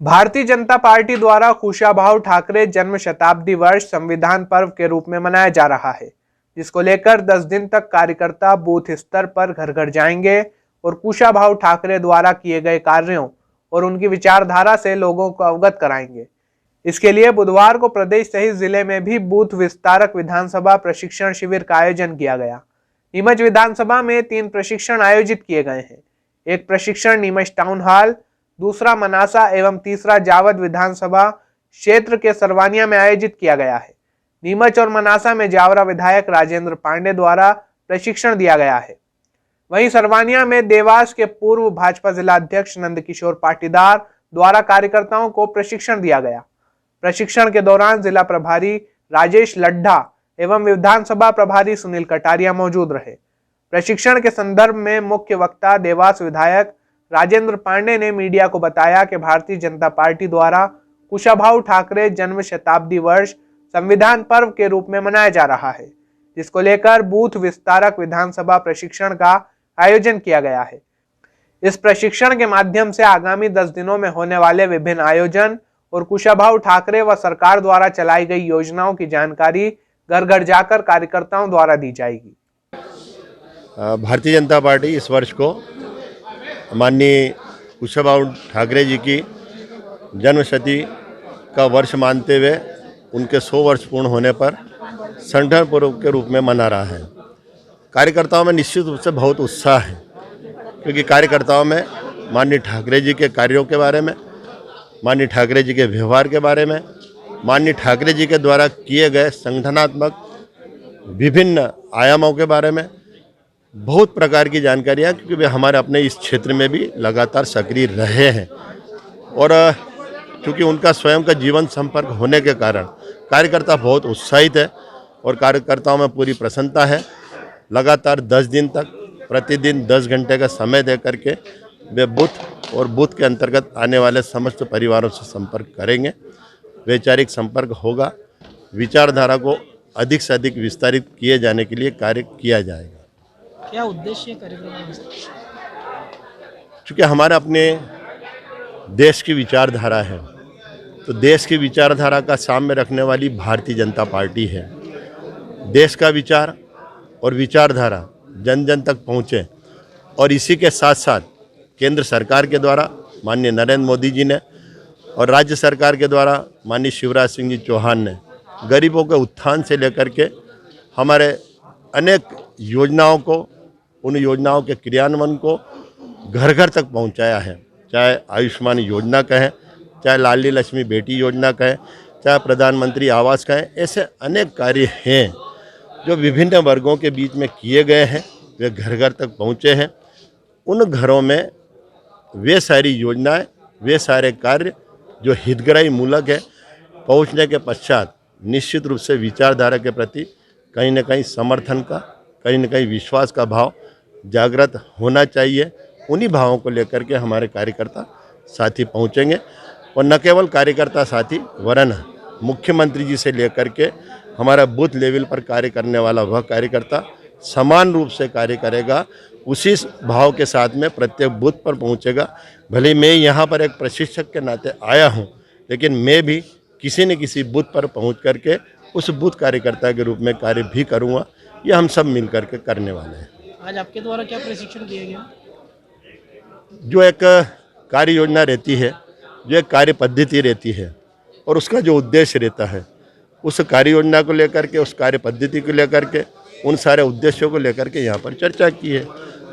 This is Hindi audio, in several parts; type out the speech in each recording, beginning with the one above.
भारतीय जनता पार्टी द्वारा कुशाभाऊ ठाकरे जन्म शताब्दी वर्ष संविधान पर्व के रूप में मनाया जा रहा है, जिसको लेकर 10 दिन तक कार्यकर्ता बूथ स्तर पर घर घर जाएंगे और कुशाभाऊ ठाकरे द्वारा किए गए कार्यों और उनकी विचारधारा से लोगों को अवगत कराएंगे। इसके लिए बुधवार को प्रदेश सहित जिले में भी बूथ विस्तारक विधानसभा प्रशिक्षण शिविर का आयोजन किया गया। नीमच विधानसभा में 3 प्रशिक्षण आयोजित किए गए हैं। एक प्रशिक्षण नीमच टाउन हॉल, दूसरा मनासा एवं तीसरा जावद विधानसभा क्षेत्र के सरवानिया में आयोजित किया गया है। नीमच और मनासा में जावरा विधायक राजेंद्र पांडे द्वारा प्रशिक्षण दिया गया है। वहीं सरवानिया में देवास के पूर्व भाजपा जिला अध्यक्ष नंदकिशोर पाटीदार द्वारा कार्यकर्ताओं को प्रशिक्षण दिया गया। प्रशिक्षण के दौरान जिला प्रभारी राजेश लड्ढा एवं विधानसभा प्रभारी सुनील कटारिया मौजूद रहे। प्रशिक्षण के संदर्भ में मुख्य वक्ता देवास विधायक राजेंद्र पांडे ने मीडिया को बताया कि भारतीय जनता पार्टी द्वारा कुशाभाऊ ठाकरे जन्म शताब्दी वर्ष संविधान पर्व के रूप में मनाया जा रहा है, जिसको लेकर बूथ विस्तारक विधानसभा प्रशिक्षण का आयोजन किया गया है। इस प्रशिक्षण के माध्यम से आगामी 10 दिनों में होने वाले विभिन्न आयोजन और कुशाभाऊ ठाकरे व सरकार द्वारा चलाई गई योजनाओं की जानकारी घर घर जाकर कार्यकर्ताओं द्वारा दी जाएगी। भारतीय जनता पार्टी इस वर्ष को माननीय कुशाभाऊ ठाकरे जी की जन्मशती का वर्ष मानते हुए उनके 100 वर्ष पूर्ण होने पर संगठन पर्व के रूप में मना रहा है। कार्यकर्ताओं में निश्चित रूप से बहुत उत्साह है, क्योंकि कार्यकर्ताओं में माननीय ठाकरे जी के कार्यों के बारे में, माननीय ठाकरे जी के व्यवहार के बारे में, माननीय ठाकरे जी के द्वारा किए गए संगठनात्मक विभिन्न आयामों के बारे में बहुत प्रकार की जानकारियाँ, क्योंकि वे हमारे अपने इस क्षेत्र में भी लगातार सक्रिय रहे हैं और क्योंकि उनका स्वयं का जीवन संपर्क होने के कारण कार्यकर्ता बहुत उत्साहित है और कार्यकर्ताओं में पूरी प्रसन्नता है। लगातार 10 दिन तक प्रतिदिन 10 घंटे का समय दे करके वे बूथ और बूथ के अंतर्गत आने वाले समस्त परिवारों से संपर्क करेंगे। वैचारिक संपर्क होगा, विचारधारा को अधिक से अधिक विस्तारित किए जाने के लिए कार्य किया जाएगा। क्या उद्देश्य कार्यक्रम है? चूँकि हमारे अपने देश की विचारधारा है, तो देश की विचारधारा का सामने रखने वाली भारतीय जनता पार्टी है। देश का विचार और विचारधारा जन जन तक पहुँचे और इसी के साथ साथ केंद्र सरकार के द्वारा माननीय नरेंद्र मोदी जी ने और राज्य सरकार के द्वारा माननीय शिवराज सिंह जी चौहान ने गरीबों के उत्थान से लेकर के हमारे अनेक योजनाओं को, उन योजनाओं के क्रियान्वयन को घर घर तक पहुंचाया है। चाहे आयुष्मान योजना कहें, चाहे लाडली लक्ष्मी बेटी योजना कहें, चाहे प्रधानमंत्री आवास कहें, ऐसे अनेक कार्य हैं जो विभिन्न वर्गों के बीच में किए गए हैं, वे घर घर तक पहुँचे हैं। उन घरों में वे सारी योजनाएं, वे सारे कार्य जो हितग्राही मूलक है, पहुँचने के पश्चात निश्चित रूप से विचारधारा के प्रति कहीं न कहीं समर्थन का, कहीं न कहीं विश्वास का भाव जागृत होना चाहिए। उन्हीं भावों को लेकर के हमारे कार्यकर्ता साथी पहुंचेंगे और न केवल कार्यकर्ता साथी वरन मुख्यमंत्री जी से लेकर के हमारा बूथ लेवल पर कार्य करने वाला वह कार्यकर्ता समान रूप से कार्य करेगा। उसी भाव के साथ में प्रत्येक बूथ पर पहुंचेगा। भले मैं यहाँ पर एक प्रशिक्षक के नाते आया हूँ, लेकिन मैं भी किसी न किसी बूथ पर पहुँच करके उस बूथ कार्यकर्ता के रूप में कार्य भी करूँगा। ये हम सब मिल करके करने वाले हैं। आज आपके द्वारा क्या प्रशिक्षण दिया गया? जो एक कार्य योजना रहती है, जो एक कार्य पद्धति रहती है और उसका जो उद्देश्य रहता है, उस कार्य योजना को लेकर के, उस कार्य पद्धति को लेकर के, उन सारे उद्देश्यों को लेकर के यहाँ पर चर्चा की है।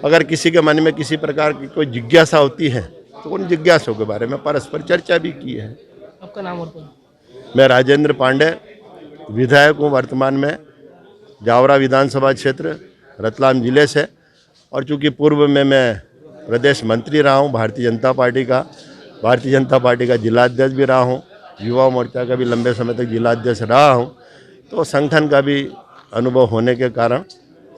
अगर किसी के मन में किसी प्रकार की कोई जिज्ञासा होती है तो उन जिज्ञासों के बारे में परस्पर चर्चा भी की है। आपका नाम और कौन? मैं राजेंद्र पांडे विधायक हूँ, वर्तमान में जावरा विधानसभा क्षेत्र रतलाम जिले से, और चूँकि पूर्व में मैं प्रदेश मंत्री रहा हूँ भारतीय जनता पार्टी का जिलाध्यक्ष भी रहा हूँ, युवा मोर्चा का भी लंबे समय तक जिलाध्यक्ष रहा हूँ, तो संगठन का भी अनुभव होने के कारण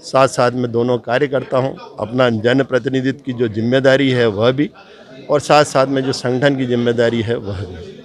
साथ साथ में दोनों कार्य करता हूँ। अपना जनप्रतिनिधित्व की जो जिम्मेदारी है वह भी, और साथ साथ में जो संगठन की जिम्मेदारी है वह भी।